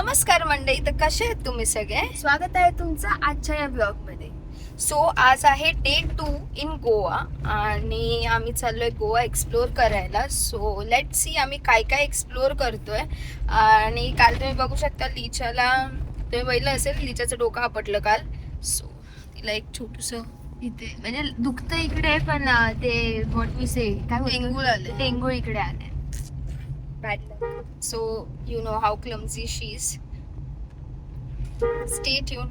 नमस्कार मंडळी, तर कसे आहेत तुम्ही सगळे? स्वागत आहे तुमचं आजच्या या ब्लॉग मध्ये. सो आज आहे डे 2 इन गोवा आणि आम्ही चाललोय गोवा एक्सप्लोर करायला. सो लेट सी आम्ही काय काय एक्सप्लोर करतोय. आणि काल तुम्ही बघू शकता लिचाला, तुम्ही बघितलं असेल लिचाचं डोकं आपटलं काल. सो तिला एक छोटस इथे म्हणजे दुखतं इकडे पण ते व्हॉट वी से काय टेंगूळ आले. टेंगूळ इकडे आले. Bad luck. So you know how clumsy she is. Stay tuned.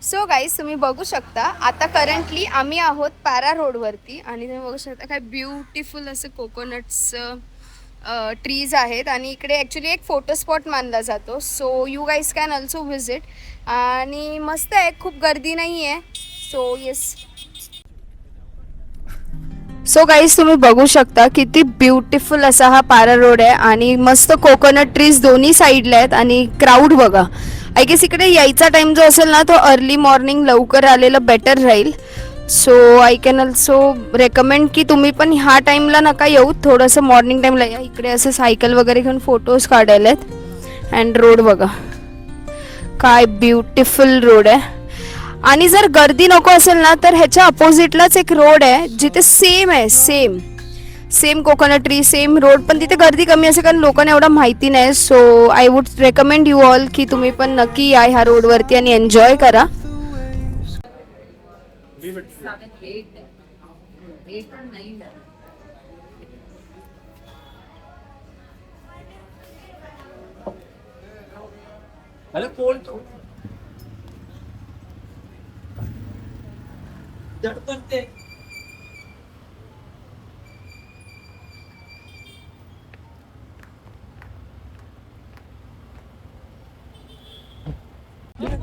So guys तुम्ही बघू शकता आता करंटली आम्ही आहोत पॅरा रोडवरती आणि तुम्ही बघू शकता काय ब्युटिफुल असं कोकोनट्स ट्रीज आहेत आणि इकडे ॲक्च्युली एक फोटो स्पॉट मानला जातो. So you guys can also visit आणि मस्त आहे, खूप गर्दी नाही आहे. So yes. सो गाईज तुम्ही बघू शकता किती ब्युटिफुल असा हा पॅरा रोड आहे आणि मस्त कोकोनट ट्रीज दोन्ही साईडला आहेत आणि क्राऊड बघा. आय गेस इकडे यायचा टाइम जो असेल ना तो अर्ली मॉर्निंग लवकर आलेलं बेटर राहील. So I can also recommend की तुम्ही पण ह्या टाईमला नका येऊ, थोडंसं मॉर्निंग टाईमला या. इकडे असं सायकल वगैरे घेऊन फोटोज काढायला आहेत. अँड रोड बघा काय ब्युटिफुल रोड आहे. आणि जर गर्दी नको असेल ना तर ह्याच्या अपोजिटलाच एक रोड आहे जिथे सेम आहे, same coconut tree, same road, पण तिथे गर्दी कमी असेल कारण लोकांना एवढं माहिती नाही. So I would recommend you all की तुम्ही पण नक्की या ह्या रोडवरती आणि एन्जॉय करा.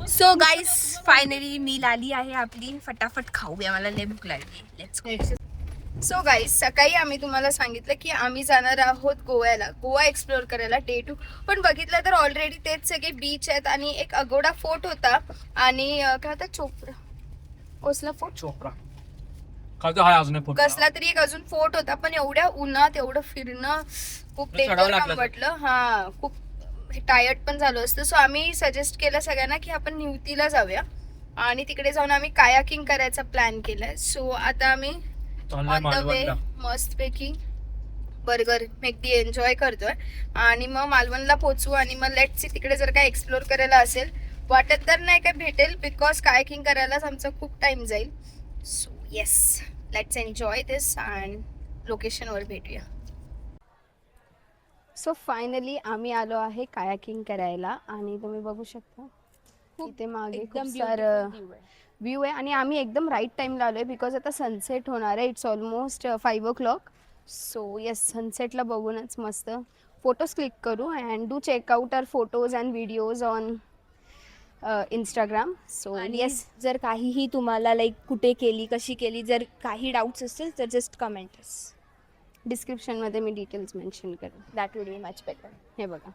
सो गाईज फायनली मील आली आहे आपली. फटाफट खाऊया, मला लय भूक लागली. Let's go. सो गाईज सकाळी आम्ही तुम्हाला सांगितलं की आम्ही जाणार आहोत गोव्याला, गोवा एक्सप्लोर करायला डे 2. पण बघितलं तर ऑलरेडी तेच सगळे बीच आहेत आणि एक अगोडा फोर्ट होता आणि काय होता चोपडा, कसला फोर्ट, चोपडा हाय अजून कसला तरी एक अजून फोर्ट होता. पण एवढ्या उन्हात एवढं फिरणं खूप चढावं लागलं. वाटलं. हा, खूप टायर्ड पण झालो असतं. सो आम्ही सजेस्ट केलं सगळ्यांना की आपण निवतीला जाऊया आणि तिकडे जाऊन आम्ही कायाकिंग करायचा प्लॅन केलाय. सो आता आम्ही ऑन द वे मस्तपैकी बर्गर मेकडी एन्जॉय करतोय आणि मग मालवणला पोहोचू आणि मग लेट सी तिकडे जर काय एक्सप्लोर करायला असेल, वाटत तर नाही काय भेटेल बिकॉज कायाकिंग करायलाच आमचा खूप टाइम जाईल. So yes, let's enjoy this and लोकेशनवर भेटूया. सो फायनली आम्ही आलो आहे कायाकिंग करायला आणि तुम्ही बघू शकता इथे मागे खूप सारं व्ह्यू आहे आणि आम्ही एकदम राईट टाईमला आलो आहे बिकॉज आता सनसेट होणार आहे. It's almost 5 o'clock. So yes, सनसेटला बघूनच मस्त फोटोज क्लिक करू and do check out our photos and videos on Instagram. So yes, जर काहीही तुम्हाला लाईक कुठे केली, कशी केली, जर काही डाऊट्स असतील तर जस्ट कमेंट अस. डिस्क्रिप्शनमध्ये मी डिटेल्स मेन्शन करेन. That would be much better. हे बघा,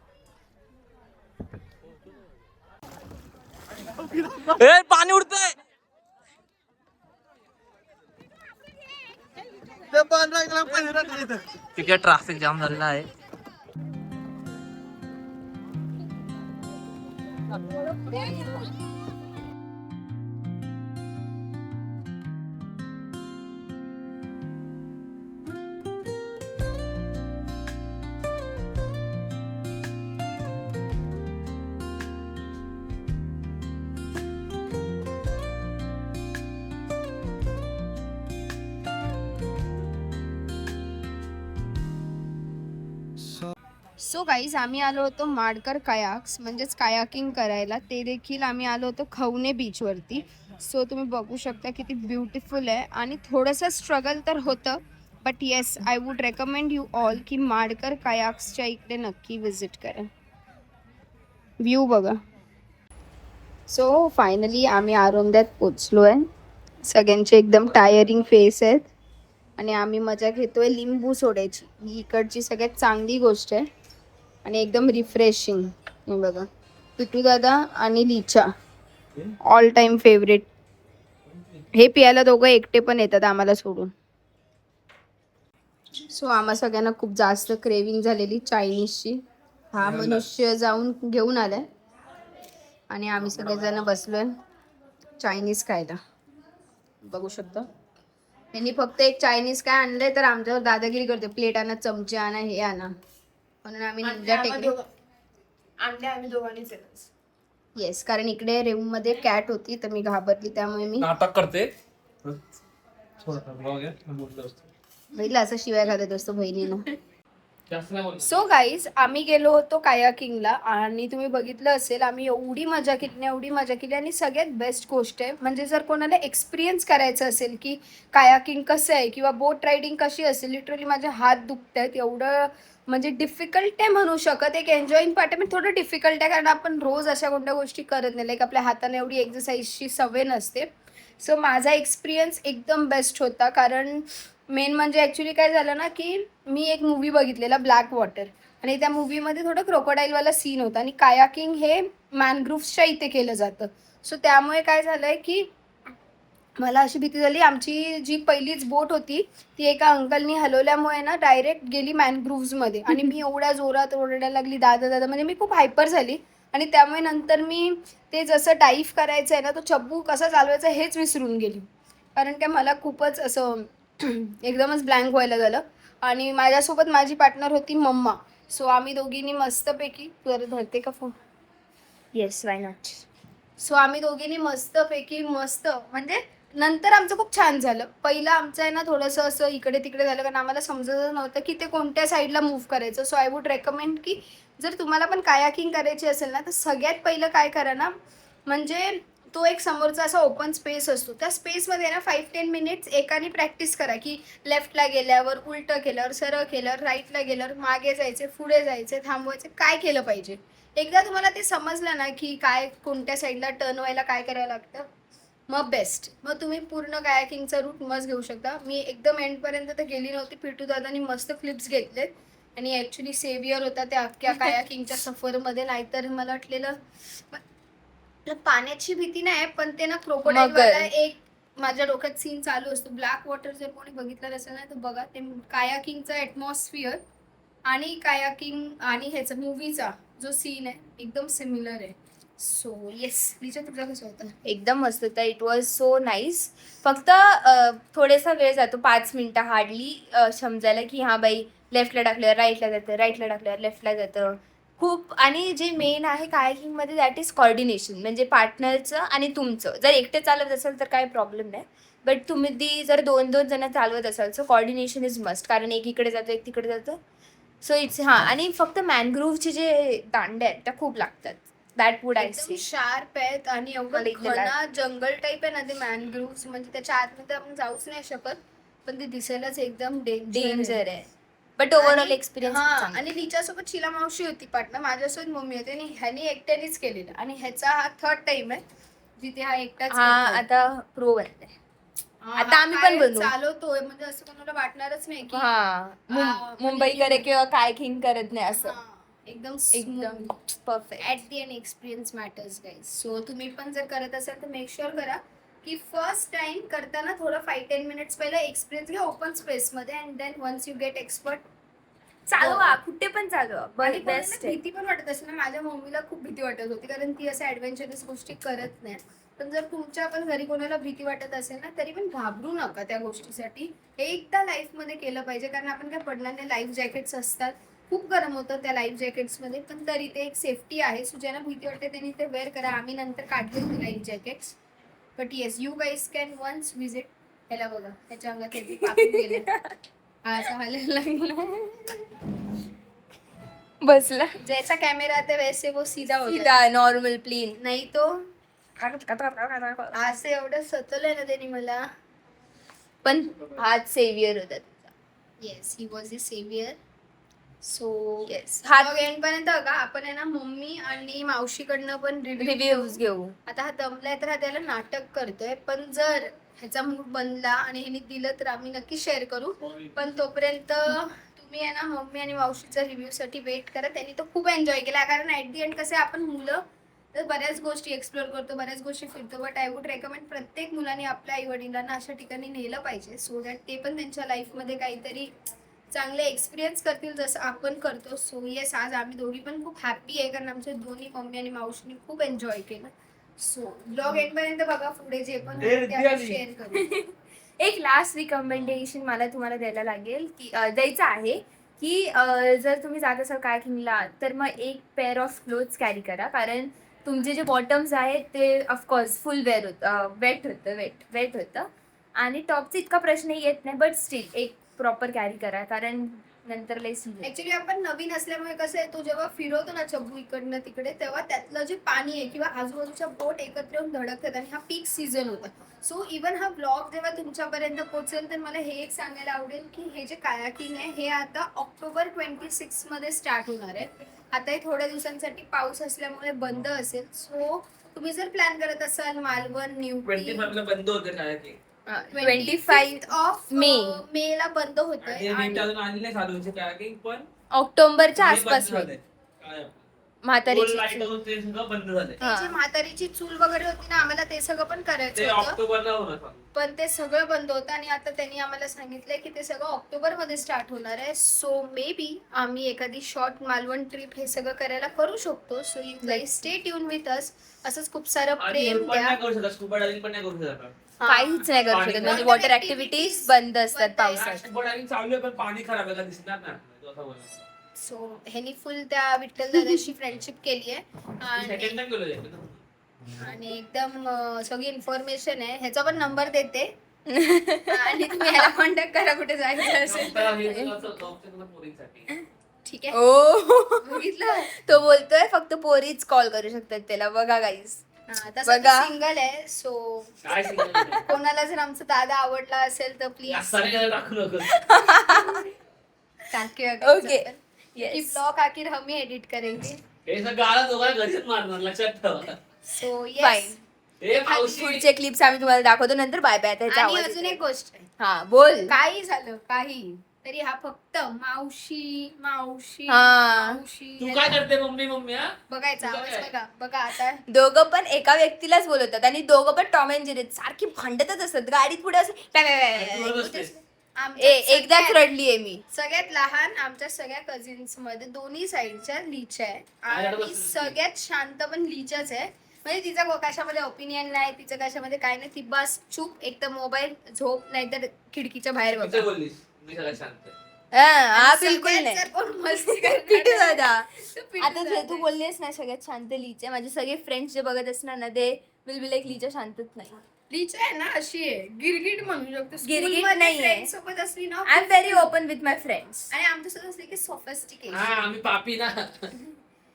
पाणी उडतंय. तिकडे ट्रॅफिक जाम झालेला आहे. सो गाईज आम्ही आलो होतो माडकर कायाक्स म्हणजेच कायाकिंग करायला. ते देखील आम्ही आलो होतो खवणे बीचवरती. सो तुम्ही बघू शकता किती ब्युटिफुल आहे आणि थोडंसं स्ट्रगल तर होतं, but yes I would recommend you all की माडकर कायाक्सच्या इकडे नक्की विजिट करा. व्ह्यू बघा. सो फायनली आम्ही आरोंद्यात पोचलो आहे. सगळ्यांचे एकदम टायरिंग फेस आहेत आणि आम्ही मजा घेतोय लिंबू सोड्याची. ही इकडची सगळ्यात चांगली गोष्ट आहे आणि एकदम रिफ्रेशिंग. हे बघा, पिटू दादा आणि लिचा ऑल टाइम फेवरेट. हे पियाला दोघं एकटे पण येतात आम्हाला सोडून. सो आम्हा सगळ्यांना खूप जास्त क्रेविंग झालेली चायनीजची. हा मनुष्य जाऊन घेऊन आलाय आणि आम्ही सगळेजण बसलोय चायनीज खायला. बघू शकता त्यांनी फक्त एक चायनीज काय आणलंय तर आमच्यावर दादागिरी करते, प्लेट आणा, चमचे आणा, हे आणा, म्हणून आम्ही निंजा टेकले. आणले आम्ही दोघांनीच. येस, कारण इकडे रूम मध्ये कॅट होती तर मी घाबरली, त्यामुळे मी नाटक करते. बघितलं असं शिवाय घालत असतो बहिणीनं. जास्त नाही बोलत. सो गाईज आम्ही गेलो होतो कायाकिंगला आणि तुम्ही बघितलं असेल आम्ही एवढी मजा केली, एवढी मजा केली. आणि सगळ्यात बेस्ट गोष्ट आहे म्हणजे जर कोणाला एक्सपिरियन्स करायचं असेल की कायाकिंग कसं आहे किंवा बोट रायडिंग कशी असेल, लिटरली माझे हात दुखत आहेत एवढं. म्हणजे डिफिकल्ट आहे म्हणू शकत, एक एन्जॉईंग पार्ट आहे पण थोडं डिफिकल्ट आहे कारण आपण रोज अशा कोणत्या गोष्टी करत नाही, लाईक आपल्या हाताने एवढी एक्सरसाइजची सवय नसते. सो माझा एक्सपिरियन्स एकदम बेस्ट होता. कारण मेन म्हणजे ॲक्च्युली काय झालं ना की मी एक मूवी बघितलेला ब्लॅक वॉटर आणि त्या मूवीमध्ये थोडं क्रोकोडाईलवाला सीन होता आणि कायाकिंग हे मॅनग्रुव्सच्या इथे केलं जातं. सो त्यामुळे काय झालं आहे की मला अशी भीती झाली. आमची जी पहिलीच बोट होती ती एका अंकलनी हलवल्यामुळे ना डायरेक्ट गेली मॅनग्रुव्समध्ये आणि मी एवढ्या जोरात ओरडायला लागली दादा दादा, म्हणजे मी खूप हायपर झाली. आणि त्यामुळे नंतर मी ते जसं डाईव्ह करायचं आहे ना तो चब्बू कसा चालवायचा हेच विसरून गेली, कारण काय मला खूपच असं एकदमच ब्लँक व्हायला झालं. आणि माझ्यासोबत माझी पार्टनर होती मम्मा. सो आम्ही दोघींनी मस्तपैकी, बरं धरते का phone, yes why not. So आम्ही दोघींनी मस्तपैकी मस्त म्हणजे नंतर आमचं खूप छान झालं. पहिलं आमचं आहे ना थोडंसं असं इकडे तिकडे झालं कारण आम्हाला समजतच नव्हतं की ते कोणत्या साईडला मूव्ह करायचं. सो आय वुड रेकमेंड की जर तुम्हाला पण कायाकिंग करायची असेल ना तर सगळ्यात पहिलं काय करा ना, म्हणजे तो एक समोरचा असा ओपन स्पेस असतो, त्या स्पेसमध्ये ना 5-10 मिनिट्स एकाने प्रॅक्टिस करा की लेफ्टला गेल्यावर, उलटं केल्यावर, सरळ केल्यावर, राईटला गेल्यावर, मागे जायचे, पुढे जायचे, थांबवायचे, काय केलं पाहिजे. एकदा तुम्हाला ते समजलं ना की काय कोणत्या साईडला टर्न व्हायला काय करायला लागतं, मग बेस्ट, मग तुम्ही पूर्ण कायाकिंगचा रूट मस्त घेऊ शकता. मी एकदम एंडपर्यंत तर गेली नव्हती, पिटू दादानी मस्त क्लिप्स घेतलेत आणि ॲक्च्युली सेवियर होता त्या अख्ख्या कायाकिंगच्या सफरमध्ये. नाहीतर मला वाटलेलं पाण्याची भीती नाही पण ते ना क्रोकोडाईल एक माझ्या डोक्यात सीन चालू असतो. ब्लॅक वॉटर जर कोणी बघितलं नसेल ना तर बघा, ते कायाकिंगचा ॲटमॉस्फिअर आणि कायाकिंग आणि ह्याचा मूवीचा जो सीन आहे एकदम सिमिलर आहे. सो येस, तिच्या तुझं कसं होतं? एकदम मस्त होता. It was so nice. फक्त थोडासा वेळ जातो, 5 मिनिटं हार्डली समजायला की हां बाई लेफ्टला टाकल्यावर राईटला जातं, राईटला टाकल्यावर लेफ्टला जातं खूप. आणि जे मेन आहे कायाकिंगमध्ये दॅट इज कॉर्डिनेशन, म्हणजे पार्टनरचं आणि तुमचं. जर एकटे चालवत असाल तर काही प्रॉब्लेम नाही, बट तुम्ही जर 2-2 जण चालवत असाल सो कॉर्डिनेशन इज मस्ट, कारण एक इकडे जातं एक तिकडे जातं. सो इट्स हां. आणि फक्त मॅनग्रोव्हचे जे दांड्या आहेत त्या खूप लागतात, that would I see. Sharp आहेत आणि एवढं मला इथे घना जंगल टाईप आहे ना ते मॅनग्रुव्स, म्हणजे त्याच्या आतमध्ये आपण जाऊच नाही शकत पण ते दिसायलाच एकदम डेंजर आहे. बट ओव्हरऑल एक्सपिरियन्स आणि तिच्यासोबत शिला मावशी होती पार्टनर, माझ्यासोबत मम्मी होती आणि ह्यानी एकट्यानेच केलेलं. आणि ह्याचा हा 3rd टाइम आहे जिथे हा एकटाच हा करतोय. आता प्रो बनलाय. हा, आता आम्ही पण काय बनवू. चालवतोय म्हणजे असं कोणाला वाटणारच नाही की हा मुंबईकडे किंवा कायकिंग करत नाही असं. हा, एकदम एकदम perfect. At the end experience matters guys. So तुम्ही पण जर करत असाल तर मेक शुअर करा की फर्स्ट टाइम करताना थोडं 5-10 मिनिट्स पहिला एक्सपिरियन्स घ्या ओपन स्पेसमध्ये and then once you get expert चालवा, कुठे पण चालवा. आणि बेस्ट कोणाला भीती पण वाटत असेल ना, माझ्या मम्मीला खूप भीती वाटत होती कारण ती असं ॲडव्हेंचरस गोष्टी करत नाही. पण जर तुमच्या पण घरी कोणाला भीती वाटत असेल ना तरी पण घाबरू नका त्या गोष्टीसाठी. एकदा लाईफमध्ये केलं पाहिजे कारण आपण काय पडणार नाही. लाईफ जॅकेट्स असतात, खूप गरम होतं त्या लाईफ जॅकेट्समध्ये पण तरी ते एक सेफ्टी आहे. सो ज्यांना भीती वाटते त्यांनी ते वेअर करा. आम्ही नंतर काढले होते life jackets, but yes you guys can once visit. ह्याला बघा त्याच्या अंगात हे कापून गेले, हा असा हालायला लागला. बसला जैसा कैमरा आता वैसे वो सीधा होता है. सीधा नॉर्मल प्लेन. नाही तो असं एवढं सतवलंय ना त्यांनी मला. पण हाच सेवियर होता त्याचा. Yes, he was a saviour. So yes. हा एंड पर्यंत बघा. आपण आहे ना मम्मी आणि मावशीकडनं पण रिव्ह्यूज घेऊ. आता हा दमलाय तर हा त्याला नाटक करतोय, पण जर ह्याचा मूड बनला आणि ह्याने दिलं तर आम्ही नक्की शेअर करू. पण तोपर्यंत तुम्ही आहे ना मम्मी आणि मावशीचा रिव्ह्यू साठी वेट करा. त्यांनी तो खूप एन्जॉय केला कारण ऍट दी एंड कसे आपण मुलं तर बऱ्याच गोष्टी एक्सप्लोर करतो, बऱ्याच गोष्टी फिरतो. बट आय वुड रेकमेंड प्रत्येक मुलाने आपल्या आई वडिलांना अशा ठिकाणी नेलं पाहिजे सो दॅट ते पण त्यांच्या लाईफमध्ये काहीतरी चांगले एक्सपिरियन्स करतील जसं आपण करतो. सो येस, आज आम्ही दोघी पण खूप हॅपी आहे कारण आमच्या दोन्ही मम्मी आणि मावशीने खूप एन्जॉय केलं. सो ब्लॉग एंड पर्यंत बघा, पुढे जे पण शेअर करू. एक लास्ट रिकमेंडेशन मला तुम्हाला द्यायला लागेल की द्यायचं आहे की जर तुम्ही जात असाल कायाकिंगला तर मग एक पेअर ऑफ क्लोथ्स कॅरी करा, कारण तुमचे जे बॉटम्स आहेत ते ऑफकोर्स फुल वेट होतं आणि टॉपचा इतका प्रश्न येत नाही, बट स्टील एक प्रॉपर कॅरी करा कारण नंतर लई सीन ऍक्च्युली आपण नवीन असल्यामुळे कसं आहे, तो जेव्हा फिरवतो ना चब्बू इकडनं तिकडे, तेव्हा त्यातलं जे पाणी आहे किंवा आजूबाजूच्या बोट एकत्र येऊन धडकतात आणि हा पीक सीझन होता. सो इवन हा ब्लॉग जेव्हा तुमच्यापर्यंत पोहोचेल तर मला हे एक सांगायला आवडेल की हे जे कायाकिंग आहे हे आता ऑक्टोबर 26 मध्ये स्टार्ट होणार आहे. आता हे थोड्या दिवसांसाठी पाऊस असल्यामुळे बंद असेल. सो तुम्ही जर प्लॅन करत असाल मालवण, न्यू 25 ला बंद होते कायाकिंग 25 ऑफ मे ला बंद होत आणि नीट अजून आली नाही चालू कायाकिंग, पण ऑक्टोबरच्या हे आसपास बंद होईल. झालंय. काय म्हातारीची लाईट अजून ते सगळं बंद झालंय. जी म्हातारीची चूल वगैरे होती ना, आम्हाला ते सगळं पण ते करायचं होतं, ऑक्टोबरला होणार चालू. पण ते सगळं बंद होतं आणि आता त्यांनी आम्हाला सांगितलंय की ते सगळं ऑक्टोबर मध्ये स्टार्ट होणार आहे. सो मे बी आम्ही एखादी शॉर्ट मालवण ट्रिप हे सगळं करायला करू शकतो. So you guys stay tune with us. असंच खूप सारं आणि हे प्रेम पण द्या. नाही करू शकत, स्कुबा डायव्हिंग पण नाही करू शकत आपण. काहीच नाही करू पाणी शकत, नाही. म्हणजे वॉटर ऍक्टिव्हिटीज बंद असतात बंद आहे. पावसात. स्कुबा डायव्हिंग चालू आहे पण पाणी खराब आहे का दिसणार ना तो असा बोलला. सो ह्यांनी फुल त्या विठ्ठल दादाशी फ्रेंडशिप केली आहे सेकंड टाइम गेलो आणि एकदम सगळी इन्फॉर्मेशन आहे. ह्याचा पण नंबर देते आणि तुम्ही ह्याला कॉन्टॅक्ट करा कुठे जायचं असेल तर. पोरींसाठी. ठीक आहे, ओ बघितलं. तो बोलतोय फक्त पोरीच कॉल करू शकतात त्याला. बघा गाईस, बघा. सिंगल आहे. सो काय सांगितलं कोणाला जर आमचा दादा आवडला असेल तर प्लीज असं टाकू नको. ओके. की येस, ब्लॉग आखिर हम ही एडिट करेंगे. हे सगळं गाला दोघांना घरीच मारणार, लक्षात ठेवा. So fine. येस. हे मावशी पुढचे क्लिप्स आम्ही तुम्हाला दाखवतो नंतर. Bye bye. त्याचा आणि आवाज अजून येतोय. एक गोष्ट आहे, हा बोल. काही झालं काही तरी हा फक्त मावशी मावशी हा. मावशी तू काय करते मम्मी मम्मी हा? बघायचा तुझं आवाज काय? बघा बघा आता. दोघं पण एका व्यक्तीलाच बोलवतात आणि दोघं पण टॉम अँड जेरी सारखी भांडतच असतात गाडीत पुढे असं तू रडत असते. एकदाच रडलीये मी. सगळ्यात लहान आमच्या सगळ्या कझिन्स मध्ये दोन्ही साईडच्या लीच आहे काय रडत आणि असते? सगळ्यात शांत पण लीचच आहे. म्हणजे तिचा कशामध्ये ओपिनियन नाही, तिचं कशामध्ये काय नाही. ती बस चूप, एक तर मोबाईल, झोप, नाहीतर खिडकीच्या बाहेर तिचं बघा. बोललीस मी सगळ्यात शांत आहे. हा बिलकुल सगळ्यात नाही. जर कोण मस्ती पिटू करणार दादा. तर पिटू आता दादा. तू बोललीस ना सगळ्यात शांत लीच आहे. माझे सगळे फ्रेंड्स जे बघत असणार ना ते विल बी लाईक लीच्या शांतच नाही. लीच आहे ना, अशी आहे, गिरगिट म्हणू शकतो. गिरगिट School मध्ये नाहीये. friends सोबत असली ना, I am very open with my friends. आणि आमच्यासोबत असली की सोफिस्टिकेशन. हा आम्ही पापी ना.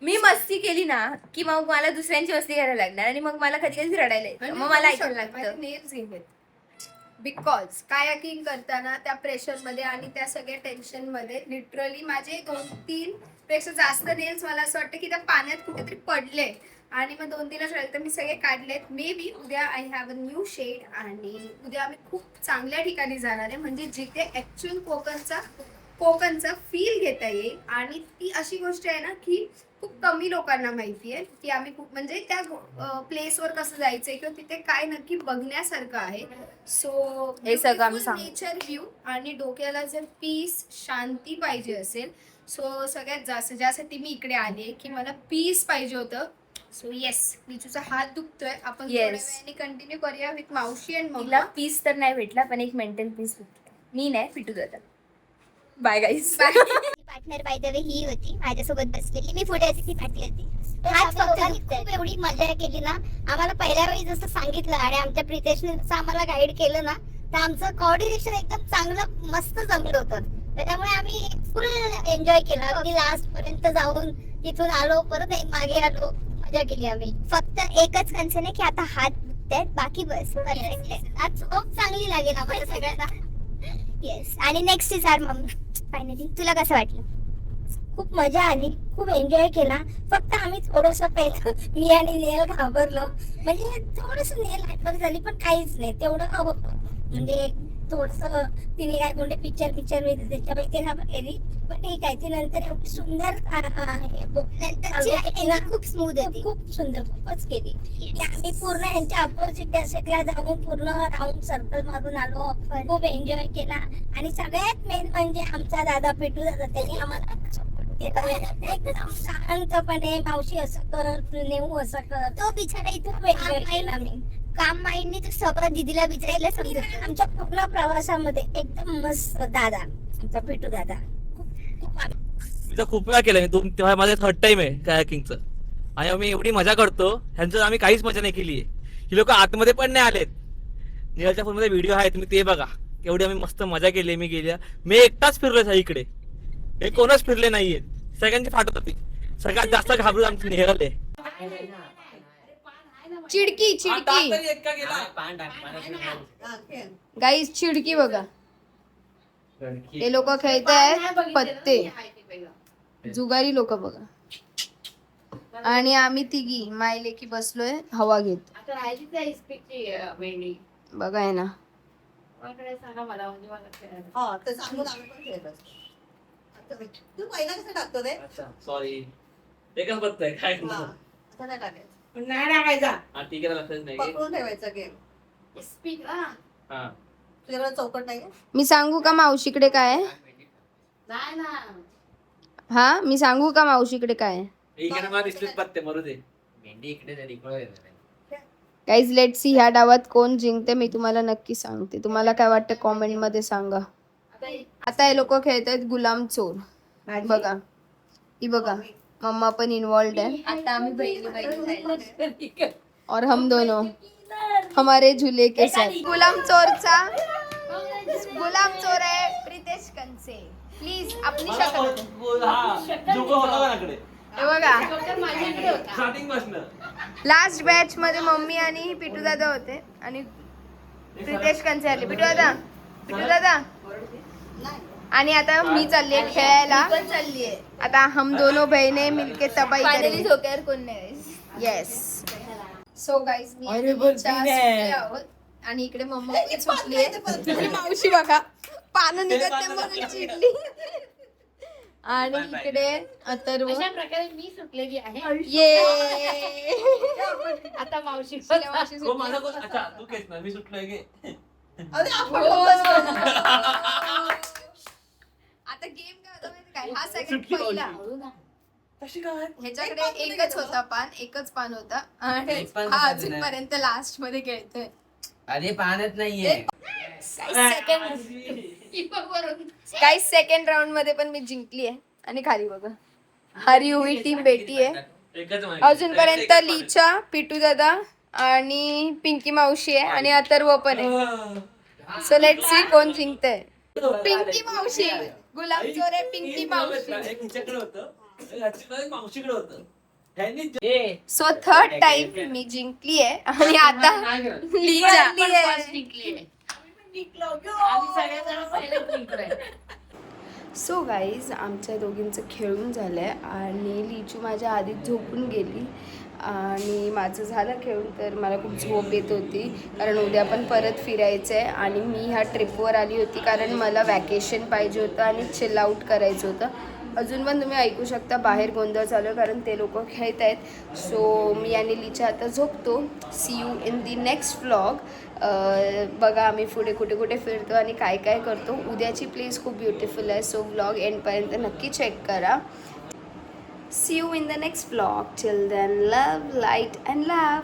मी मस्ती केली ना की मग मला दुसऱ्यांची मस्ती करायला लागणार आणि मग मला कधी कधी रडायला येतं. मग मला ऐकायला लागतं. नेल्स गेलेत बिकॉज कायाकिंग करताना त्या प्रेशर मध्ये आणि त्या सगळ्या टेन्शन मध्ये लिटरली माझे 2-3 पेक्षा जास्त नेल्स मला असं वाटतं की त्या पाण्यात कुठेतरी पडले आणि मग 2-3च राहिले तर मी सगळे काढलेत. मे बी उद्या I have a new shed आणि उद्या आम्ही खूप चांगल्या ठिकाणी जाणार आहे, म्हणजे जिथे ऍक्च्युअल कोकणचा फील घेता येईल. आणि ती अशी गोष्ट आहे ना की खूप कमी लोकांना माहिती आहे की आम्ही खूप म्हणजे त्या प्लेसवर कसं जायचंय किंवा तिथे काय नक्की बघण्यासारखं आहे. सो हे सगळं आम्ही सांगू. नेचर व्ह्यू आणि डोक्याला जर पीस, शांती पाहिजे असेल, सो सगळ्यात जास्त ज्यासाठी मी इकडे आले की मला पीस पाहिजे होतं. सो येस, लिचूचा हात दुखतोय. आपण थोड्या Yes. वेळाने कंटिन्यू करूया विथ मावशी अँड तिला मम्मा. पीस तर नाही भेटला पण एक मेंटल पीस भेटला. मी नाही, पिटू दादा. Bye guys. Partner by the way ही होती माझ्यासोबत बसलेली. मी पुढे अशी ती पाठी होती. आज फक्त खूप एवढी मजा केली ना. आम्हाला पहिल्या वेळी जसं सांगितलं आणि आमच्या प्रितेशने जसं आम्हाला गाईड केलं ना, तर आमचं कोऑर्डिनेशन एकदम चांगलं मस्त जमलं होतं. त्याच्यामुळे आम्ही फुल एन्जॉय केला. अगदी लास्ट पर्यंत जाऊन तिथून आलो, परत मागे आलो, मजा केली आम्ही. फक्त एकच कन्सर्न आहे की आता हात दुखतायत, बाकी बस perfect आहे. आज खूप चांगली लागेल आम्हाला सगळ्यांना. येस. आणि next is our mummy. Finally तुला कसं वाटलं? खूप मजा आली, खूप एन्जॉय केला. फक्त आम्ही थोडस मी आणि नेल घाबरलो, म्हणजे थोडस नेल हायपर झाली पण काहीच नाही, तेवढं होतं. म्हणजे थोडस तिने काय कोणते पिक्चर त्याच्यापैकी घाबरलेली, पण ठीक आहे. ती नंतर एवढी सुंदर खूप स्मूथ होती, खूप सुंदर, खूपच केली. आम्ही पूर्ण यांच्या अपोजिट साईडला जाऊन पूर्ण राऊंड सर्कल मारून आलो. खूप एन्जॉय केला आणि सगळ्यात मेन म्हणजे आमचा दादा पिटू दादा त्यांनी आम्हाला एकदम शांतपणे मावशी असं कर तू नेऊ असं कर तो बिचारा इथून एन्जॉय केला मी काम माइंडने तो सगळं दिदीला विचारायला समजत आमच्या पूर्ण प्रवासामध्ये एकदम मस्त दादा आमचा पिटू दादा मी तर खूप वेळा केलं तेव्हा माझं थर्ड टाइम आहे कायाकिंगचं आणि आम्ही एवढी मजा करतो ह्यांचं आम्ही काहीच मजा नाही केली आहे ही लोक आतमध्ये पण नाही आलेत निळच्या फोनमध्ये व्हिडिओ आहे तुम्ही ते बघा एवढी आम्ही मस्त मजा केली मी एकटाच फिरलोय इकडे हे कोणच फिरले नाहीये सगळ्यांची फाटत होती सगळ्यात जास्त घाबरून आमचे निघाले चिडकी चिडकी गाईज चिडकी बघा हे लोक खेळत आहेत पत्ते जुगारी लोक बघा आणि आम्ही तिघी मायले की बसलोय हवा घेत बघा आहे ना तू पहिला कसं टाकतो रे सॉरी एकच बघतोय काय असं नाही टाकायचं नाही टाकायचा हा ठीक आहे लक्षात नाही पकडून ठेवायचा गेम हा तुझ्याकडे चौकट नाही मी सांगू का मावशीकडे काय आहे? हा मी सांगू का मावशीकडे काय आहे? इकडे मला दिसलेच पत्ते मरू दे मेंढी इकडे तरी गाईज लेट सी ह्या डावात कोण जिंकते मी तुम्हाला नक्की सांगते तुम्हाला काय वाटतं कॉमेंट मध्ये सांगा आता हे लोक खेळत आहेत गुलाम चोर बघा ही बघा मम्मा पण इन्वॉल्व है आता आम्ही बहिणी और हम दोनों हमारे झूले के साथ गुलाम चोरचा गुलाम चोर है प्रितेश कंसे प्लीज अपनी शक्ल हे बघा लास्ट बॅच मध्ये मम्मी आणि पिटू दादा होते आणि प्रितेश कंसे आले पिटू दादा आणि आता मी चालली खेळायला चाललीये आता हम दोनों बहने मिलके तबाही फायनली करेंगे झोक्यावर कोण नाही येस सो गाईज मी आणि लीचा सुटले आहोत आणि इकडे मम्मा पण सुटली आहे आणि मावशी बघा पानं निघत नाही म्हणून चिडली आणि इकडे अथर्व अशा प्रकारे मी सुटलेली आहे ये आता मावशी तिला मावशी हो सुटली. माझा कोण अच्छा तू केस ना मी सुटलोय गे अरे आपण हो. बसलो. आता गेम काय होता माहिती काय हा सगळ्यात पहिला कशी काय ह्याच्याकडे एकच होता पान एकच पान होता आणि एक पान हा कशाचं नाही? अजूनपर्यंत लास्ट मध्ये खेळतोय अरे पाण्यात नाहीये काही सेकंड राऊंड मध्ये पण मी जिंकली आहे आणि खाली बघा हरी हुई टीम बेटी आहे एकच अजूनपर्यंत लीचा पिटू दादा आणि पिंकी मावशी आहे आणि अथर्व पण आहे सो लेट सी कोण जिंकतंय पिंकी मावशी गुलाब चोर आहे पिंकी मावशी एक हिच्याकडे होतं एक मावशीकडे होतं ह्यांनी सो थर्ड टाइम मी जिंकली आहे आणि आता लीचा सो गाईज आमच्या दोघींचं खेळून झालं आहे आणि लिचू माझ्या आधीच झोपून गेली आणि माझं झालं खेळून तर मला खूप झोप येत होती कारण उद्या पण परत फिरायचं आहे आणि मी ह्या ट्रिपवर आली होती कारण मला वॅकेशन पाहिजे होतं आणि चिल आउट करायचं होतं अजून पण तुम्ही ऐकू शकता बाहेर गोंधळ चालू आहे कारण ते लोक खेळत आहेत सो मी आणि लिचा आता झोपतो see you in the next vlog बघा आम्ही पुढे कुठे कुठे फिरतो आणि काय काय करतो उद्याची प्लेस खूप ब्युटिफुल आहे सो व्लॉग एंडपर्यंत नक्की चेक करा see you in the next vlog till then love light and love